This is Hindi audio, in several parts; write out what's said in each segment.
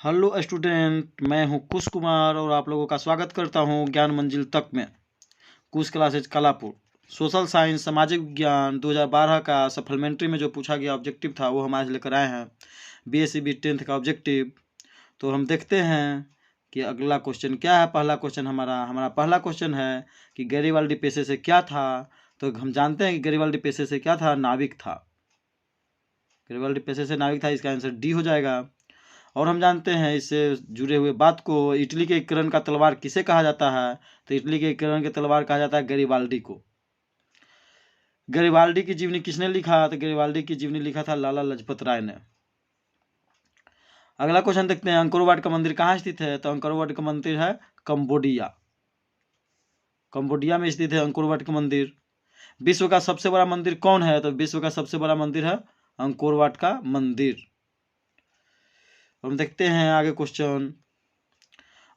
हेलो स्टूडेंट, मैं हूं कुश कुमार और आप लोगों का स्वागत करता हूं ज्ञान मंजिल तक में। कुश क्लासेज कलापुर। सोशल साइंस सामाजिक विज्ञान 2012 का सप्लीमेंट्री में जो पूछा गया ऑब्जेक्टिव था वो हम आज लेकर आए हैं। BSc 10th का ऑब्जेक्टिव। तो हम देखते हैं कि अगला क्वेश्चन क्या है। पहला क्वेश्चन हमारा पहला क्वेश्चन है कि गैरीबाल्डी पेशे से क्या था। तो हम जानते हैं कि गैरीबाल्डी पेशे से क्या था, नाविक था। गैरीबाल्डी पेशे से नाविक था, इसका आंसर डी हो जाएगा। और हम जानते हैं इससे जुड़े हुए बात को, इटली के किरण का तलवार किसे कहा जाता है। तो इटली के किरण के तलवार कहा जाता है गैरीबाल्डी को। गैरीबाल्डी की जीवनी किसने लिखा। तो गैरीबाल्डी की जीवनी लिखा था लाला लाजपत राय ने। अगला क्वेश्चन देखते हैं, अंकोर वाट का मंदिर कहाँ स्थित है। तो अंकोर वाट का मंदिर है कंबोडिया। कंबोडिया में स्थित है अंकोर वाट का मंदिर। विश्व का सबसे बड़ा मंदिर कौन है। तो विश्व का सबसे बड़ा मंदिर है अंकोर वाट का मंदिर। हम देखते हैं आगे क्वेश्चन,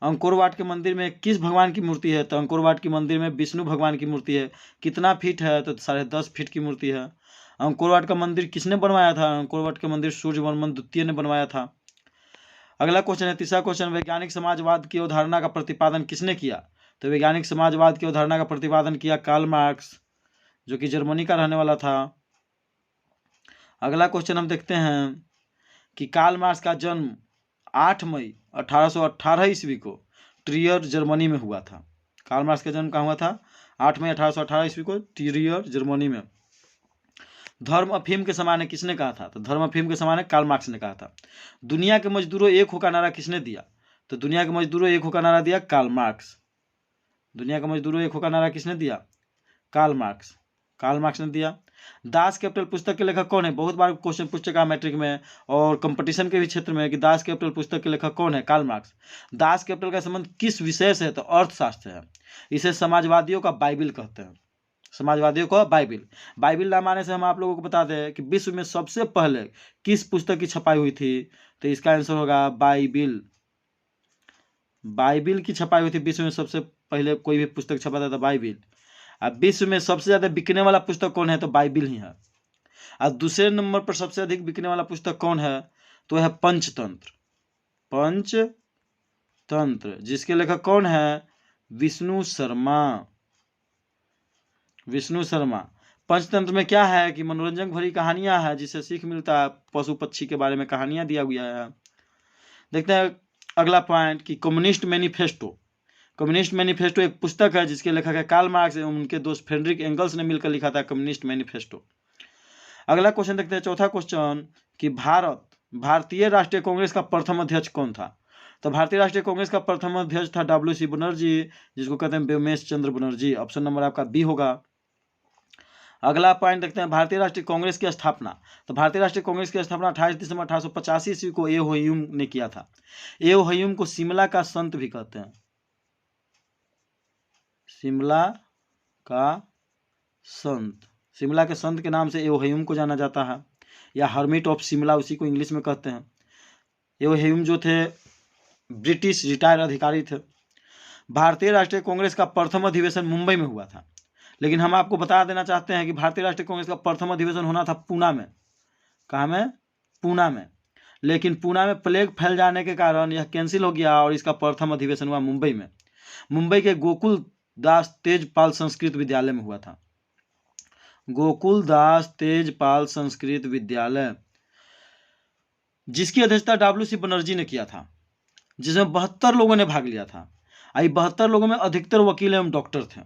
अंकोर वाट के मंदिर में किस भगवान की मूर्ति है। तो अंकोर वाट के मंदिर में विष्णु भगवान की मूर्ति है। कितना फीट है। तो 10.5 फीट की मूर्ति है। अंकोर वाट का मंदिर किसने बनवाया था। अंकोर वाट के मंदिर सूर्यवर्मन द्वितीय ने बनवाया था। अगला क्वेश्चन है, तीसरा क्वेश्चन, वैज्ञानिक समाजवाद की अवधारणा का प्रतिपादन किसने किया। तो वैज्ञानिक समाजवाद की अवधारणा का प्रतिपादन किया कार्ल मार्क्स, जो कि जर्मनी का रहने वाला था। अगला क्वेश्चन हम देखते हैं कि कार्ल मार्क्स का जन्म 8 मई 1818 ईस्वी को ट्रियर जर्मनी में हुआ था। कार्ल मार्क्स का जन्म कहाँ हुआ था। 8 मई 1818 ईस्वी को ट्रियर जर्मनी में। धर्म अफीम के समान है किसने कहा था। तो धर्म अफीम के समान है कार्ल मार्क्स ने कहा था। दुनिया के मजदूरों एक हो का नारा किसने दिया। तो दुनिया के मजदूरों एक हो का नारा दिया कार्ल मार्क्स। दुनिया के मजदूरों एक हो का नारा किसने दिया, कार्ल मार्क्स। कार्ल मार्क्स ने दिया। दास कैपिटल पुस्तक के लेखक कौन है। बहुत बार क्वेश्चन पूछ चुका मैट्रिक में और कंपटीशन के भी क्षेत्र में कि दास कैपिटल पुस्तक के लेखक कौन है, कार्ल मार्क्स। दास कैपिटल का संबंध किस विषय से है। तो अर्थशास्त्र है। इसे समाजवादियों का बाइबिल कहते हैं। समाजवादियों को बाइबिल। बाइबिल नाम आने से हम आप लोगों को बता दें कि विश्व में सबसे पहले किस पुस्तक की छपाई हुई थी। तो इसका आंसर होगा बाइबिल। बाइबिल की छपाई हुई थी। विश्व में सबसे पहले कोई भी पुस्तक छपा था तो बाइबिल। अब विश्व में सबसे ज्यादा बिकने वाला पुस्तक कौन है। तो बाइबिल ही है। और दूसरे नंबर पर सबसे अधिक बिकने वाला पुस्तक कौन है। तो है पंचतंत्र। पंचतंत्र जिसके लेखक कौन है, विष्णु शर्मा। विष्णु शर्मा। पंचतंत्र में क्या है कि मनोरंजन भरी कहानियां हैं जिससे सीख मिलता है। पशु पक्षी के बारे में कहानियां दिया गया है। देखते हैं अगला पॉइंट कि कम्युनिस्ट मैनिफेस्टो। कम्युनिस्ट मैनिफेस्टो एक पुस्तक है जिसके लेखक है कार्ल मार्क्स एवं उनके दोस्त फ्रेडरिक एंगल्स ने मिलकर लिखा था कम्युनिस्ट मैनिफेस्टो। अगला क्वेश्चन देखते हैं, चौथा क्वेश्चन कि भारतीय राष्ट्रीय कांग्रेस का प्रथम अध्यक्ष कौन था। तो भारतीय राष्ट्रीय कांग्रेस का प्रथम अध्यक्ष था WC बनर्जी, जिसको कहते हैं व्योमेश चंद्र बनर्जी। ऑप्शन नंबर आपका बी होगा। अगला पॉइंट देखते हैं, भारतीय राष्ट्रीय कांग्रेस की स्थापना। तो भारतीय राष्ट्रीय कांग्रेस की स्थापना 28 दिसंबर 1885 ईस्वी को एओ ह्यूम ने किया था। एओ ह्यूम को शिमला का संत भी कहते हैं। शिमला का संत। शिमला के संत के नाम से एओ ह्यूम को जाना जाता है, या हर्मिट ऑफ शिमला उसी को इंग्लिश में कहते हैं। एओ ह्यूम जो थे ब्रिटिश रिटायर्ड अधिकारी थे। भारतीय राष्ट्रीय कांग्रेस का प्रथम अधिवेशन मुंबई में हुआ था, लेकिन हम आपको बता देना चाहते हैं कि भारतीय राष्ट्रीय कांग्रेस का प्रथम अधिवेशन होना था पूना में। कहाँ में, पूना में। लेकिन पूना में प्लेग फैल जाने के कारण यह कैंसिल हो गया और इसका प्रथम अधिवेशन हुआ मुंबई में। मुंबई के गोकुल दास तेजपाल संस्कृत विद्यालय में हुआ था। गोकुल दास तेजपाल संस्कृत विद्यालय, जिसकी अध्यक्षता WC बनर्जी ने किया था, जिसमें 72 लोगों ने भाग लिया था। 72 लोगों में अधिकतर वकील एवं डॉक्टर थे।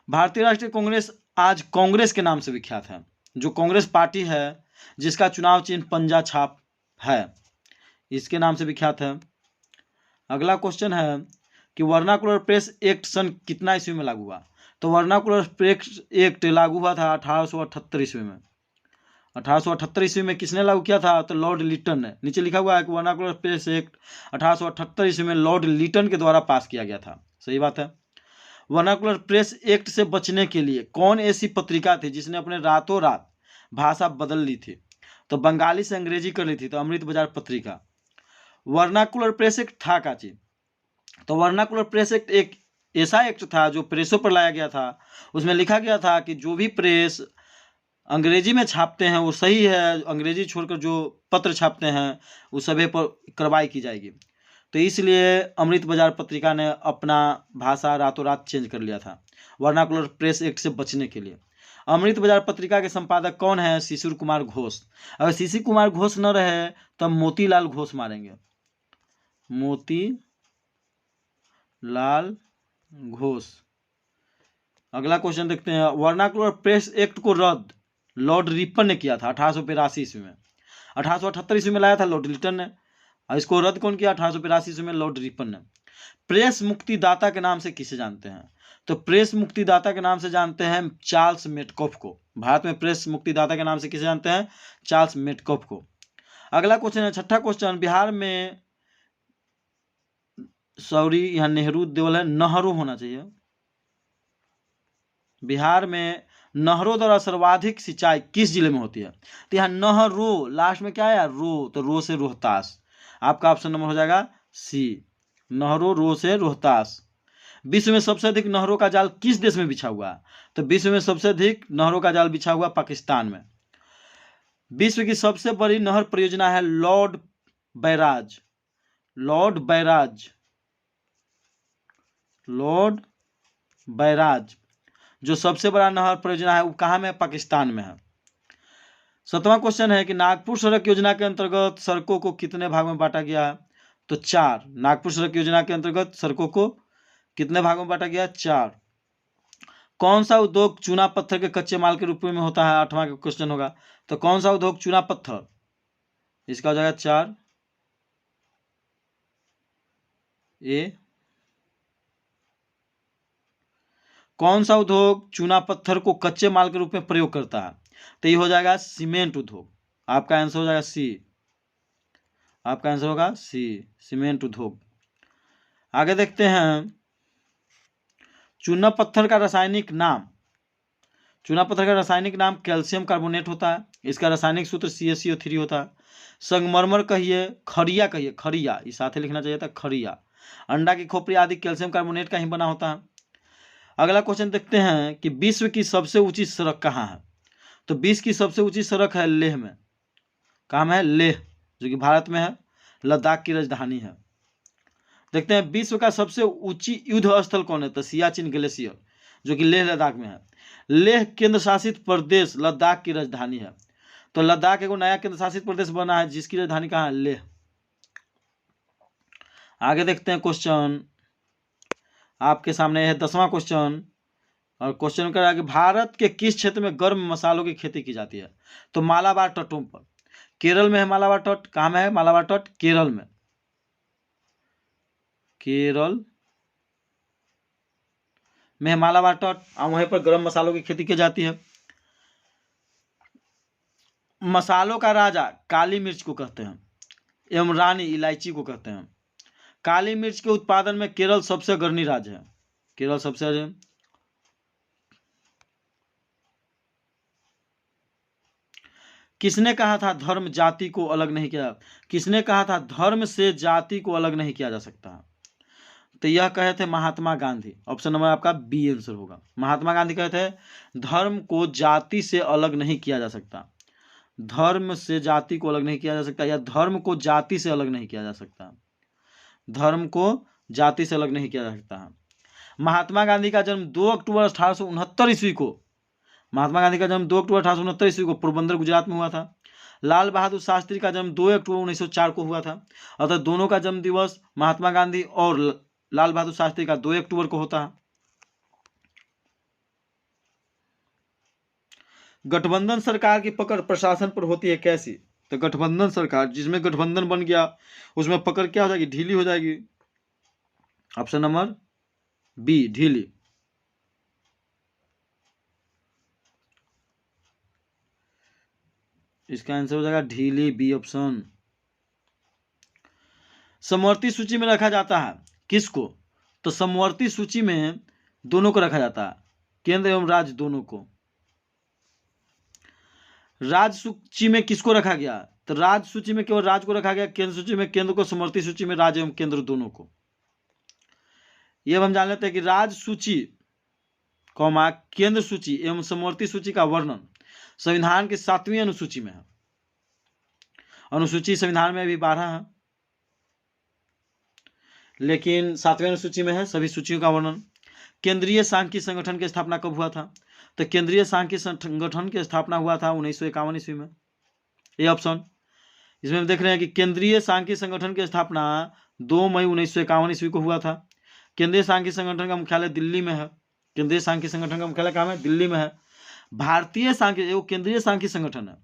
भारतीय राष्ट्रीय कांग्रेस आज कांग्रेस के नाम से विख्यात है। जो कांग्रेस पार्टी है जिसका चुनाव चिन्ह पंजा छाप है, इसके नाम से विख्यात है। अगला क्वेश्चन है कि वर्नाकुलर प्रेस एक्ट सन कितना ईस्वी में लागू हुआ। तो वर्नाकुलर प्रेस एक्ट लागू हुआ था 1878 ईस्वी में। 1878 ईस्वी में किसने लागू किया था। तो लॉर्ड लिटन ने। नीचे लिखा हुआ है कि वर्नाकुलर प्रेस एक्ट 1878 ईस्वी में लॉर्ड लिटन के द्वारा पास किया गया था। सही बात है। वर्नाकुलर प्रेस एक्ट से बचने के लिए कौन ऐसी पत्रिका थी जिसने अपने रातों रात भाषा बदल ली थी। तो बंगाली से अंग्रेजी कर ली थी, तो अमृत बाजार पत्रिका। वर्नाकुलर प्रेस एक्ट था क्या चीज। तो वर्नाकुलर प्रेस एक्ट एक ऐसा एक्ट था जो प्रेसों पर लाया गया था। उसमें लिखा गया था कि जो भी प्रेस अंग्रेजी में छापते हैं वो सही है, अंग्रेजी छोड़कर जो पत्र छापते हैं वो सभी पर कार्रवाई की जाएगी। तो इसलिए अमृत बाजार पत्रिका ने अपना भाषा रातों रात चेंज कर लिया था वर्नाकुलर प्रेस एक्ट से बचने के लिए। अमृत बाजार पत्रिका के संपादक कौन है? शिशिर कुमार घोष। अगर शिशिर कुमार घोष न रहे तो हम मोतीलाल घोष मारेंगे, मोतीलाल घोष। अगला क्वेश्चन देखते हैं, वर्नाकुलर प्रेस एक्ट को रद्द लॉर्ड रिपन ने किया था 1882 ईस्वी में। 1878 ईस्वी में लाया था लॉर्ड लिटन ने, और इसको रद्द कौन किया? 1882 ईस्वी में लॉर्ड रिपन ने। प्रेस मुक्तिदाता के नाम से किसे जानते हैं? तो प्रेस मुक्तिदाता के नाम से जानते हैं चार्ल्स मेटकॉफ को। भारत में प्रेस मुक्तिदाता के नाम से किसे जानते हैं? चार्ल्स मेटकॉफ को। अगला क्वेश्चन है, छठा क्वेश्चन, बिहार में, सॉरी यहाँ नेहरू देवल है, नहरों होना चाहिए। बिहार में नहरों द्वारा सर्वाधिक सिंचाई किस जिले में होती है? तो यहाँ नहरों, लास्ट में क्या है? रो, तो रो से रोहतास। आपका ऑप्शन नंबर हो जाएगा सी, नहरों, रो से रोहतास। विश्व में सबसे अधिक नहरों का जाल किस देश में बिछा हुआ है? तो विश्व में सबसे अधिक नहरों का जाल बिछा हुआ पाकिस्तान में। विश्व की सबसे बड़ी नहर परियोजना है Lord barrage. Lord barrage, Lord barrage जो सबसे बड़ा नहर परियोजना है वो कहाँ में है? पाकिस्तान में है। 7वां क्वेश्चन है कि नागपुर सड़क योजना के अंतर्गत सड़कों को कितने भाग में बांटा गया है? तो 4। नागपुर सड़क योजना के अंतर्गत सड़कों को कितने भागों में बांटा गया? 4। कौन सा उद्योग चूना पत्थर के कच्चे माल के रूप में होता है? 8वां क्वेश्चन होगा। तो कौन सा उद्योग चूना पत्थर? इसका हो जाएगा 4 ए। कौन सा उद्योग चूना पत्थर को कच्चे माल के रूप में प्रयोग करता है? तो ये हो जाएगा सीमेंट उद्योग। आपका आंसर हो जाएगा सी, आपका आंसर होगा सी, सीमेंट उद्योग। आगे देखते हैं, चूना पत्थर का रासायनिक नाम, चूना पत्थर का रासायनिक नाम कैल्शियम कार्बोनेट होता है। इसका रासायनिक सूत्र CaCO3 होता है। संगमरमर कहिए, खरिया कहिए, खरिया, इस साथ ही लिखना चाहिए था, खरिया। अंडा की खोपड़ी आदि कैल्शियम कार्बोनेट का ही बना होता है। अगला क्वेश्चन देखते हैं कि विश्व की सबसे ऊंची सड़क कहाँ है? तो विश्व की सबसे ऊंची सड़क है लेह में। कहाँ में है? लेह, जो कि भारत में है, लद्दाख की राजधानी है। देखते हैं विश्व का सबसे ऊंची युद्ध स्थल कौन है? तो सियाचिन ग्लेशियर, जो कि लेह लद्दाख में है। लेह केंद्र शासित प्रदेश लद्दाख की राजधानी है। तो लद्दाख एक नया केंद्र शासित प्रदेश बना है जिसकी राजधानी कहाँ है? लेह। आगे देखते हैं क्वेश्चन, आपके सामने है 10वां क्वेश्चन, और क्वेश्चन कर रहा है कि भारत के किस क्षेत्र में गर्म मसालों की खेती की जाती है? तो मालाबार तटों पर। केरल में है मालाबार तट। कहाँ में है मालाबार तट? केरल में, केरल में है मालाबार तट, और वहीं पर गर्म मसालों की खेती की जाती है। मसालों का राजा काली मिर्च को कहते हैं एवं रानी इलायची को कहते हैं। काली मिर्च के उत्पादन में केरल सबसे अग्रणी राज्य है। केरल सबसे अग्रणी। किसने कहा था धर्म जाति को अलग नहीं किया? किसने कहा था धर्म से जाति को अलग नहीं किया जा सकता? तो यह कहे थे महात्मा गांधी। ऑप्शन नंबर आपका बी आंसर होगा। महात्मा गांधी कहे थे धर्म को जाति से अलग नहीं किया जा सकता। धर्म से जाति को अलग नहीं किया जा सकता, या धर्म को जाति से अलग नहीं किया जा सकता। धर्म को जाति से अलग नहीं किया जा सकता। महात्मा गांधी का जन्म 2 अक्टूबर 1869 ईस्वी को, महात्मा गांधी का जन्म 2 अक्टूबर 1869 ईस्वी को पोरबंदर गुजरात में हुआ था। लाल बहादुर शास्त्री का जन्म 2 अक्टूबर 1904 को हुआ था। अतः दोनों का जन्म दिवस महात्मा गांधी और लाल बहादुर शास्त्री का 2 अक्टूबर को होता है। गठबंधन सरकार की पकड़ प्रशासन पर होती है कैसी? तो गठबंधन सरकार, जिसमें गठबंधन बन गया उसमें पकड़ क्या हो जाएगी? ढीली हो जाएगी। ऑप्शन नंबर बी, ढीली। इसका आंसर हो जाएगा ढीली, बी ऑप्शन। समवर्ती सूची में रखा जाता है किसको? तो समवर्ती सूची में दोनों को रखा जाता है, केंद्र एवं राज्य दोनों को। राज्य सूची में किसको रखा गया? तो राज्य सूची में केवल राज्य को रखा गया, केंद्र सूची में केंद्र को, समवर्ती सूची में राज्य एवं केंद्र दोनों को। यह हम जान लेते हैं कि राज्य सूची, केंद्र सूची एवं समवर्ती सूची का वर्णन। संविधान की 7वीं अनुसूची में है। अनुसूची संविधान में अभी 12 है, लेकिन 7वीं अनुसूची में है सभी सूचियों का वर्णन। केंद्रीय सांख्यिकी संगठन की स्थापना कब हुआ था? तो केंद्रीय सांख्यिकी संगठन की स्थापना हुआ था 1951 ईस्वी में। ये ऑप्शन इसमें हम देख रहे हैं कि केंद्रीय सांख्यिकी संगठन की स्थापना 2 मई 1951 ईस्वी को हुआ था। केंद्रीय सांख्यिकी संगठन का मुख्यालय दिल्ली में है। केंद्रीय सांख्यिकी संगठन का मुख्यालय कहाँ है? दिल्ली में है। भारतीय सांख्यिकी, एगो केंद्रीय सांख्यिकी संगठन है,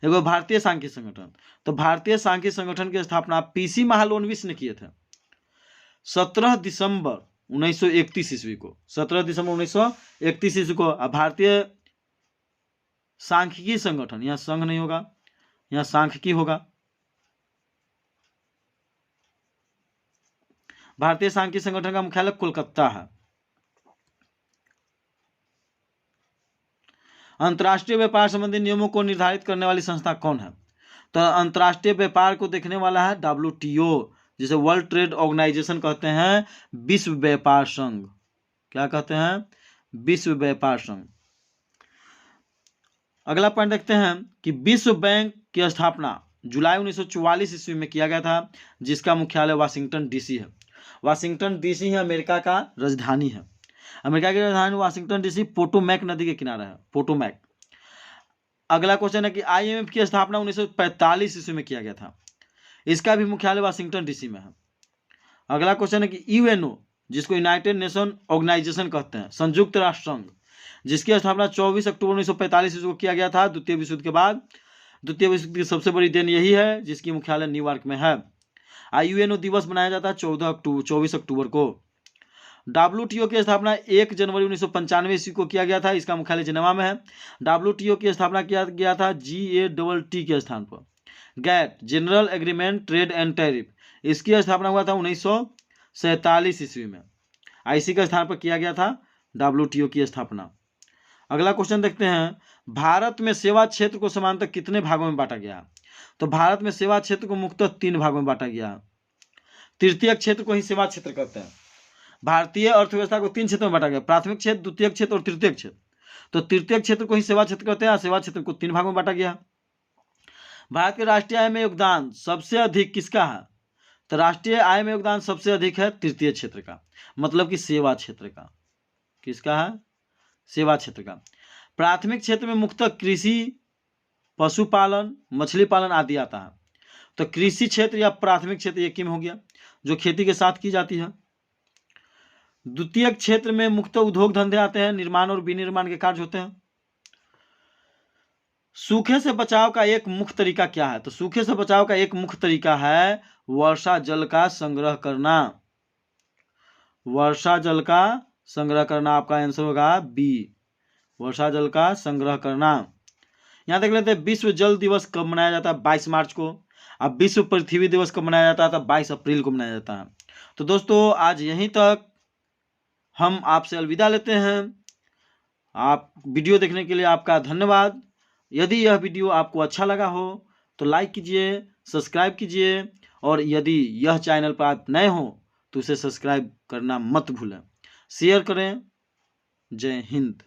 एगो भारतीय सांख्यिकी संगठन। तो भारतीय सांख्यिकी संगठन की स्थापना पीसी महालनोबिस ने किए थे 17 दिसंबर 1931 ईस्वी को। 17 दिसंबर 1931 ईस्वी को। भारतीय सांख्यिकी संगठन, यहाँ संघ नहीं होगा, यहाँ सांख्यिकी होगा। भारतीय सांख्यिकी संगठन का मुख्यालय कोलकाता है। अंतर्राष्ट्रीय व्यापार संबंधी नियमों को निर्धारित करने वाली संस्था कौन है? तो अंतर्राष्ट्रीय व्यापार को देखने वाला है WTO, जिसे वर्ल्ड ट्रेड ऑर्गेनाइजेशन कहते हैं, विश्व व्यापार संघ। क्या कहते हैं? विश्व व्यापार संघ। अगला पॉइंट देखते हैं कि विश्व बैंक की स्थापना जुलाई 1944 ईस्वी में किया गया था, जिसका मुख्यालय वाशिंगटन DC है। वाशिंगटन DC है अमेरिका का राजधानी है। अमेरिका की राजधानी वाशिंगटन DC पोटोमैक नदी के किनारे है, पोटोमैक। अगला क्वेश्चन है कि IMF की स्थापना 1945 ईस्वी में किया गया था। इसका भी मुख्यालय वाशिंगटन DC में है। अगला क्वेश्चन है कि UNO, जिसको यूनाइटेड नेशन ऑर्गेनाइजेशन कहते हैं, संयुक्त राष्ट्र संघ, जिसकी स्थापना 24 अक्टूबर 1945 ईस्वी को किया गया था द्वितीय विश्व युद्ध के बाद। द्वितीय विश्व युद्ध की सबसे बड़ी देन यही है, जिसकी मुख्यालय न्यूयॉर्क में है। UNO दिवस मनाया जाता है 24 अक्टूबर को। WTO की स्थापना 1 जनवरी 1995 ईस्वी को किया गया था। इसका मुख्यालय जिनेवा में है। WTO की स्थापना किया गया था GATT के स्थान पर। GATT, general agreement trade and tariff, इसकी स्थापना हुआ था 1947 ईस्वी में। IC के स्थान पर किया गया था WTO की स्थापना। अगला क्वेश्चन देखते हैं, भारत में सेवा क्षेत्र को समानतः कितने भागों में बांटा गया? तो भारत में सेवा क्षेत्र को मुख्यतः 3 भागों में बांटा गया। तृतीयक क्षेत्र को ही सेवा क्षेत्र कहते हैं। भारतीय अर्थव्यवस्था को 3 क्षेत्रों में बांटा गया, प्राथमिक क्षेत्र, द्वितीयक क्षेत्र और तृतीयक क्षेत्र। तो तृतीयक क्षेत्र को ही सेवा क्षेत्र कहते हैं। सेवा क्षेत्र को 3 भागों में बांटा गया। भारत के राष्ट्रीय आय में योगदान सबसे अधिक किसका है? तो राष्ट्रीय आय में योगदान सबसे अधिक है तृतीय क्षेत्र का, मतलब कि सेवा क्षेत्र का। किसका है? सेवा क्षेत्र का। प्राथमिक क्षेत्र में मुख्यतः कृषि, पशुपालन, मछली पालन आदि आता है। तो कृषि क्षेत्र या प्राथमिक क्षेत्र एक ही में हो गया, जो खेती के साथ की जाती है। द्वितीयक क्षेत्र में मुख्यतः उद्योग धंधे आते हैं, निर्माण और विनिर्माण के कार्य होते हैं। सूखे से बचाव का एक मुख्य तरीका क्या है? तो सूखे से बचाव का एक मुख्य तरीका है वर्षा जल का संग्रह करना। वर्षा जल का संग्रह करना, आपका आंसर होगा बी, वर्षा जल का संग्रह करना। यहां देख लेते हैं विश्व जल दिवस कब मनाया जाता है? 22 मार्च को। अब विश्व पृथ्वी दिवस कब मनाया जाता है? तो 22 अप्रैल को मनाया जाता है। तो दोस्तों आज यहीं तक हम आपसे अलविदा लेते हैं। आप वीडियो देखने के लिए आपका धन्यवाद। यदि यह वीडियो आपको अच्छा लगा हो तो लाइक कीजिए, सब्सक्राइब कीजिए, और यदि यह चैनल पर आप नए हो तो उसे सब्सक्राइब करना मत भूलें। शेयर करें। जय हिंद।